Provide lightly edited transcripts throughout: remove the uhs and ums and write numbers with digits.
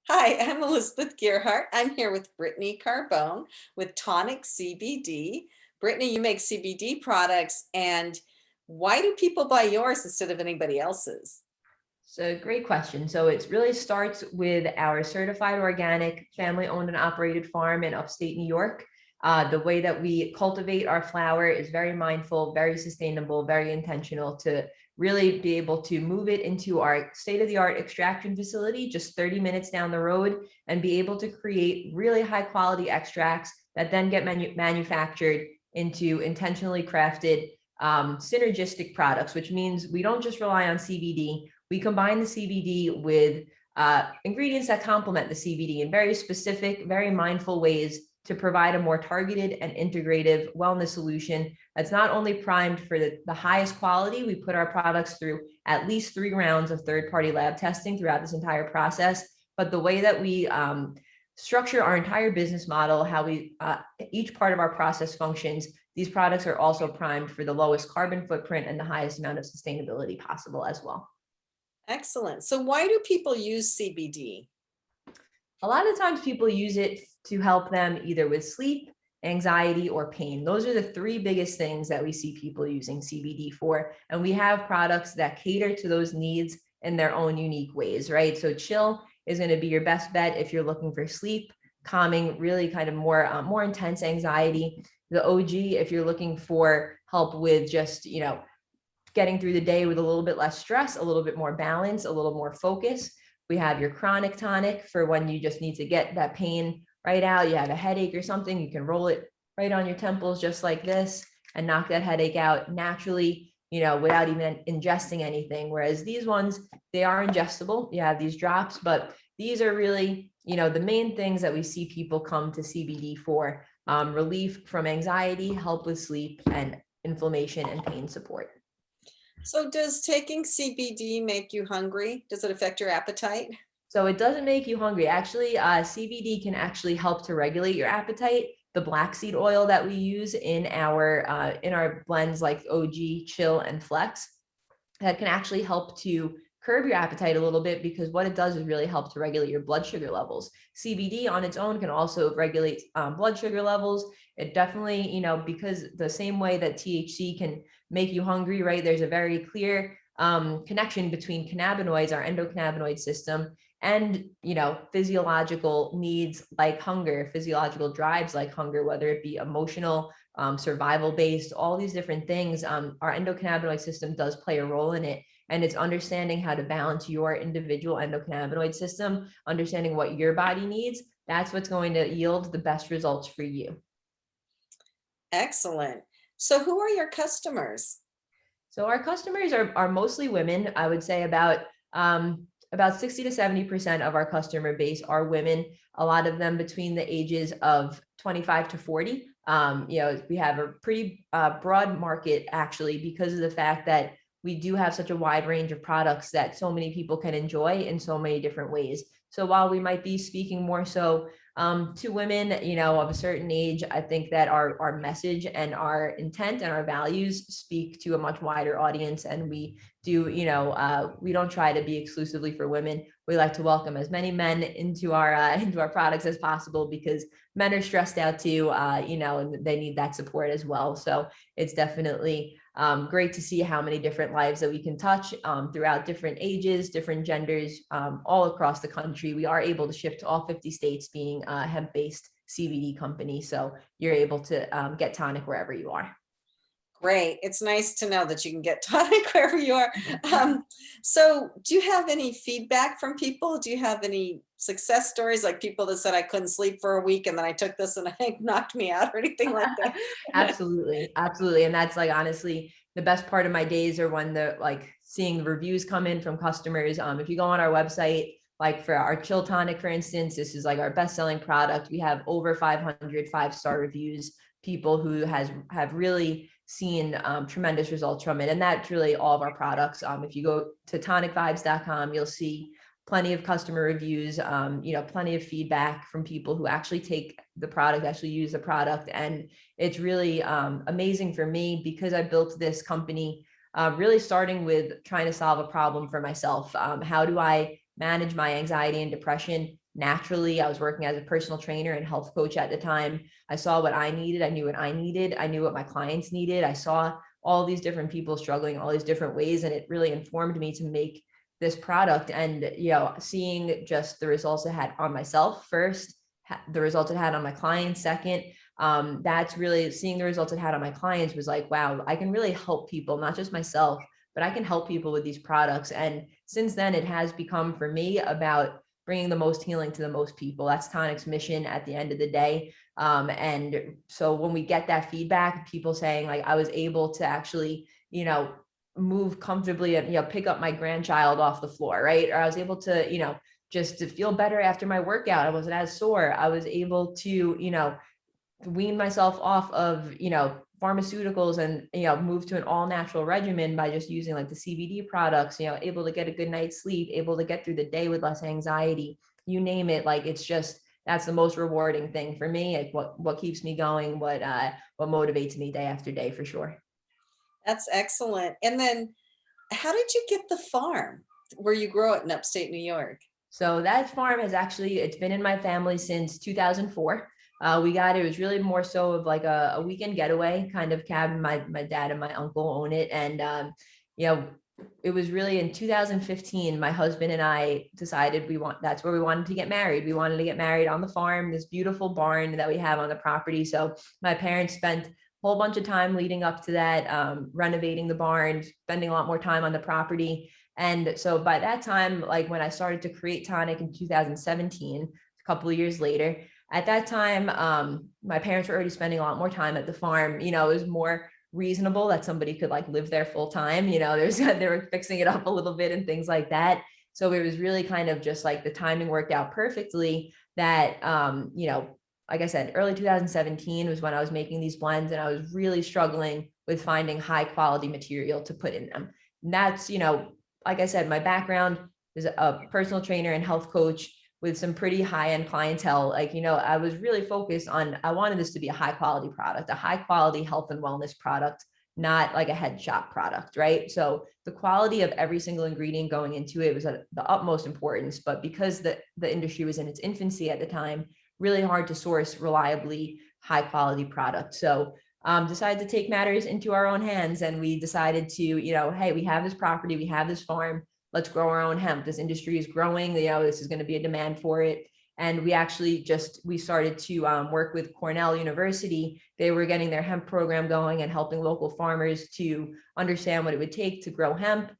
Hi, I'm Elizabeth Gearhart. I'm here with Brittany Carbone with TONIC CBD. Brittany, you make CBD products, and why do people buy yours instead of anybody else's? So great question. So it really starts with our certified organic, family owned and operated farm in upstate New York. The way that we cultivate our flower is very mindful, very sustainable, very intentional to really be able to move it into our state of the art extraction facility just 30 minutes down the road and be able to create really high quality extracts that then get manufactured into intentionally crafted synergistic products, which means we don't just rely on CBD. We combine the CBD with ingredients that complement the CBD in very specific, very mindful ways to provide a more targeted and integrative wellness solution that's not only primed for the highest quality. We put our products through at least 3 rounds of third-party lab testing throughout this entire process, but the way that we structure our entire business model, how we each part of our process functions, these products are also primed for the lowest carbon footprint and the highest amount of sustainability possible as well. Excellent. So why do people use CBD? A lot of times people use it to help them either with sleep, anxiety, or pain. Those are the three biggest things that we see people using CBD for. And we have products that cater to those needs in their own unique ways, right? So chill is going to be your best bet if you're looking for sleep, calming, really kind of more intense anxiety. The OG, if you're looking for help with just, getting through the day with a little bit less stress, a little bit more balance, a little more focus. We have your chronic tonic for when you just need to get that pain right out. You have a headache or something, you can roll it right on your temples just like this and knock that headache out naturally, without even ingesting anything. Whereas these ones, they are ingestible. You have these drops, but these are really, the main things that we see people come to CBD for: relief from anxiety, help with sleep, and inflammation and pain support. So does taking CBD make you hungry? Does it affect your appetite? So it doesn't make you hungry. Actually, CBD can actually help to regulate your appetite. The black seed oil that we use in our blends like OG, Chill, and Flex, that can actually help to curb your appetite a little bit, because what it does is really help to regulate your blood sugar levels. CBD on its own can also regulate blood sugar levels. It definitely, because the same way that THC can make you hungry, right? There's a very clear connection between cannabinoids, our endocannabinoid system, and physiological needs like hunger, physiological drives like hunger, whether it be emotional, survival based, all these different things. Our endocannabinoid system does play a role in it, and it's understanding how to balance your individual endocannabinoid system, understanding what your body needs. That's what's going to yield the best results for you. Excellent. So who are your customers? So our customers are mostly women. I would say about 60 to 70% of our customer base are women, a lot of them between the ages of 25 to 40. We have a pretty broad market, actually, because of the fact that we do have such a wide range of products that so many people can enjoy in so many different ways. So while we might be speaking more so to women, of a certain age, I think that our message and our intent and our values speak to a much wider audience. And we do, we don't try to be exclusively for women. We like to welcome as many men into our products as possible, because men are stressed out too, and they need that support as well. So it's definitely great to see how many different lives that we can touch throughout different ages, different genders, all across the country. We are able to ship to all 50 states, being a hemp-based CBD company. So you're able to get tonic wherever you are. Great. It's nice to know that you can get tonic wherever you are. So do you have any feedback from people? Do you have any success stories, like people that said, I couldn't sleep for a week and then I took this and it knocked me out, or anything like that? Absolutely, absolutely. And that's like honestly the best part of my days are when seeing the reviews come in from customers. If you go on our website, like for our Chill Tonic, for instance, this is like our best-selling product. We have over 500 5-star reviews, people who have really seen tremendous results from it. And that's really all of our products. If you go to tonicvibes.com, you'll see plenty of customer reviews, plenty of feedback from people who actually take the product, actually use the product. And it's really amazing for me, because I built this company really starting with trying to solve a problem for myself. How do I manage my anxiety and depression? naturally. I was working as a personal trainer and health coach at the time. I saw what I needed. I knew what I needed. I knew what my clients needed. I saw all these different people struggling all these different ways. And it really informed me to make this product. And, seeing just the results it had on myself first, the results it had on my clients second, that's really seeing the results it had on my clients was like, wow, I can really help people, not just myself, but I can help people with these products. And since then, it has become for me about bringing the most healing to the most people. That's Tonic's mission at the end of the day. And so when we get that feedback, people saying like, I was able to actually, move comfortably and, pick up my grandchild off the floor, right? Or I was able to, just to feel better after my workout. I wasn't as sore. I was able to, wean myself off of, pharmaceuticals and, move to an all natural regimen by just using like the CBD products, able to get a good night's sleep, able to get through the day with less anxiety, you name it. Like, it's just, that's the most rewarding thing for me. Like what keeps me going, what motivates me day after day, for sure. That's excellent. And then how did you get the farm where you grow it in upstate New York? So that farm it's been in my family since 2004. We got it. It was really more so of like a weekend getaway kind of cabin. My dad and my uncle own it. And, it was really in 2015, my husband and I decided that's where we wanted to get married. We wanted to get married on the farm, this beautiful barn that we have on the property. So my parents spent a whole bunch of time leading up to that, renovating the barn, spending a lot more time on the property. And so by that time, like when I started to create Tonic in 2017, a couple of years later, at that time, my parents were already spending a lot more time at the farm. It was more reasonable that somebody could like live there full time. They were fixing it up a little bit and things like that. So it was really kind of just like the timing worked out perfectly that, like I said, early 2017 was when I was making these blends, and I was really struggling with finding high quality material to put in them. And that's, like I said, my background is a personal trainer and health coach with some pretty high-end clientele. Like, I was really focused on, I wanted this to be a high quality product, a high quality health and wellness product, not like a head shop product, right? So the quality of every single ingredient going into it was the utmost importance. But because the industry was in its infancy at the time, really hard to source reliably high quality products. So decided to take matters into our own hands, and we decided to, hey, we have this property, we have this farm, let's grow our own hemp. This industry is growing, this is going to be a demand for it. And we actually we started to work with Cornell University. They were getting their hemp program going and helping local farmers to understand what it would take to grow hemp.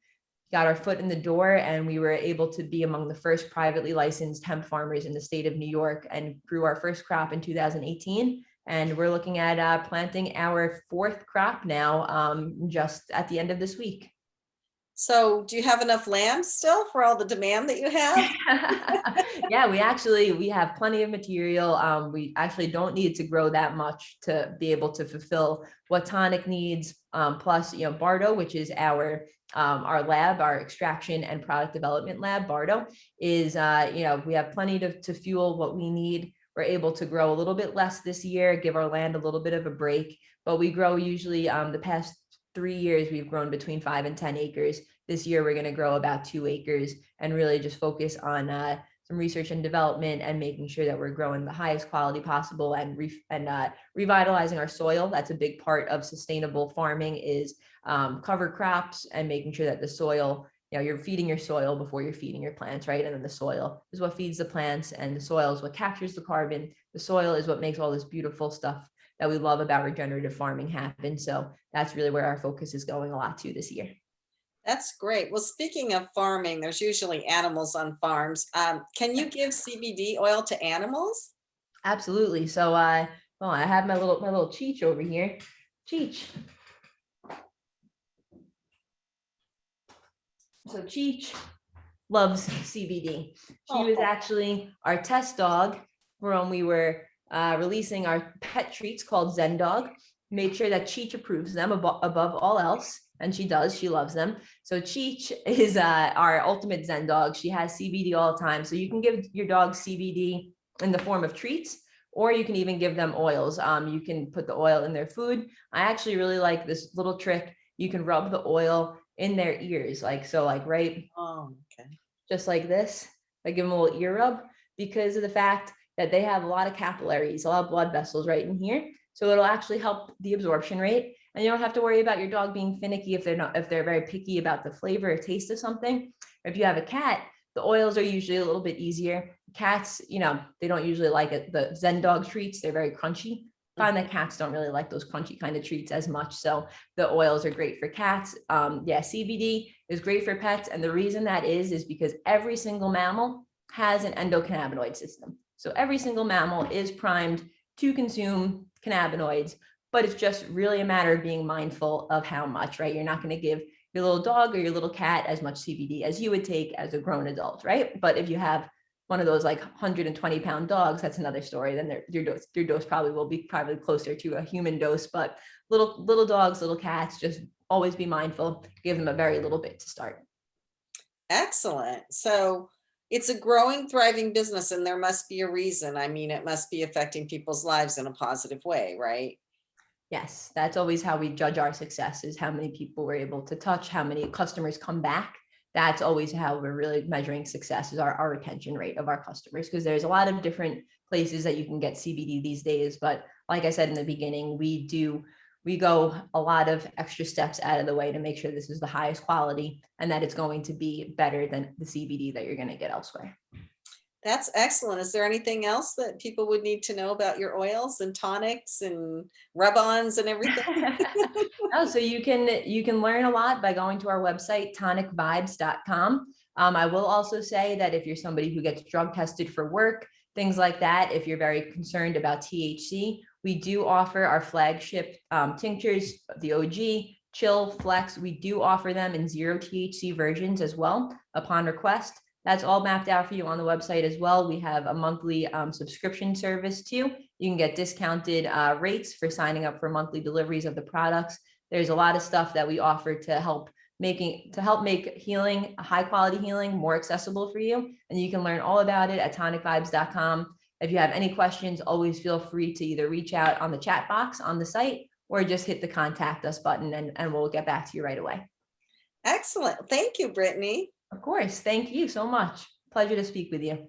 Got our foot in the door, and we were able to be among the first privately licensed hemp farmers in the state of New York, and grew our first crop in 2018. And we're looking at planting our fourth crop now, just at the end of this week. So do you have enough land still for all the demand that you have? Yeah, we have plenty of material. We actually don't need to grow that much to be able to fulfill what Tonic needs. Plus, Bardo, which is our lab, our extraction and product development lab. Bardo is, we have plenty to fuel what we need. We're able to grow a little bit less this year, give our land a little bit of a break, but we grow usually, the past 3 years, we've grown between 5 and 10 acres. This year, we're going to grow about 2 acres and really just focus on some research and development and making sure that we're growing the highest quality possible and revitalizing our soil. That's a big part of sustainable farming is cover crops and making sure that the soil, you're feeding your soil before you're feeding your plants, right? And then the soil is what feeds the plants, and the soil is what captures the carbon. The soil is what makes all this beautiful stuff that we love about regenerative farming happen. So that's really where our focus is going a lot to this year. That's great. Well, speaking of farming, there's usually animals on farms. Can you give CBD oil to animals? Absolutely. So I have my little Cheech over here. Cheech. So Cheech loves CBD. She was actually our test dog when we were releasing our pet treats called Zen Dog. Made sure that Cheech approves them above all else. And she does, she loves them. So Cheech is our ultimate Zen dog. She has CBD all the time. So you can give your dog CBD in the form of treats, or you can even give them oils. You can put the oil in their food. I actually really like this little trick. You can rub the oil in their ears, right, Oh, okay. just like this. I give them a little ear rub. because of the fact that they have a lot of capillaries, a lot of blood vessels right in here. So it'll actually help the absorption rate. And you don't have to worry about your dog being finicky if they're very picky about the flavor or taste of something. Or if you have a cat, the oils are usually a little bit easier. Cats, they don't usually like it. The Zen dog treats, they're very crunchy. Find that cats don't really like those crunchy kind of treats as much. So the oils are great for cats. CBD is great for pets. And the reason that is because every single mammal has an endocannabinoid system. So every single mammal is primed to consume cannabinoids, but it's just really a matter of being mindful of how much, right? You're not going to give your little dog or your little cat as much CBD as you would take as a grown adult, right? But if you have one of those like 120-pound dogs, that's another story. Then your dose probably will be closer to a human dose. But little dogs, little cats, just always be mindful. Give them a very little bit to start. Excellent. So it's a growing, thriving business, and there must be a reason. I mean, it must be affecting people's lives in a positive way, right? Yes, that's always how we judge our success, is how many people we're able to touch, how many customers come back. That's always how we're really measuring success, is our retention rate of our customers, because there's a lot of different places that you can get CBD these days. But like I said in the beginning, we go a lot of extra steps out of the way to make sure this is the highest quality and that it's going to be better than the CBD that you're going to get elsewhere. That's excellent. Is there anything else that people would need to know about your oils and tonics and rub-ons and everything? Oh, so you can learn a lot by going to our website, tonicvibes.com. I will also say that if you're somebody who gets drug tested for work, things like that, if you're very concerned about THC, we do offer our flagship tinctures, the OG, Chill, Flex. We do offer them in 0 THC versions as well upon request. That's all mapped out for you on the website as well. We have a monthly subscription service too. You can get discounted rates for signing up for monthly deliveries of the products. There's a lot of stuff that we offer to help make healing, high quality healing, more accessible for you. And you can learn all about it at tonicvibes.com. If you have any questions, always feel free to either reach out on the chat box on the site or just hit the contact us button and we'll get back to you right away. Excellent. Thank you, Brittany. Of course. Thank you so much. Pleasure to speak with you.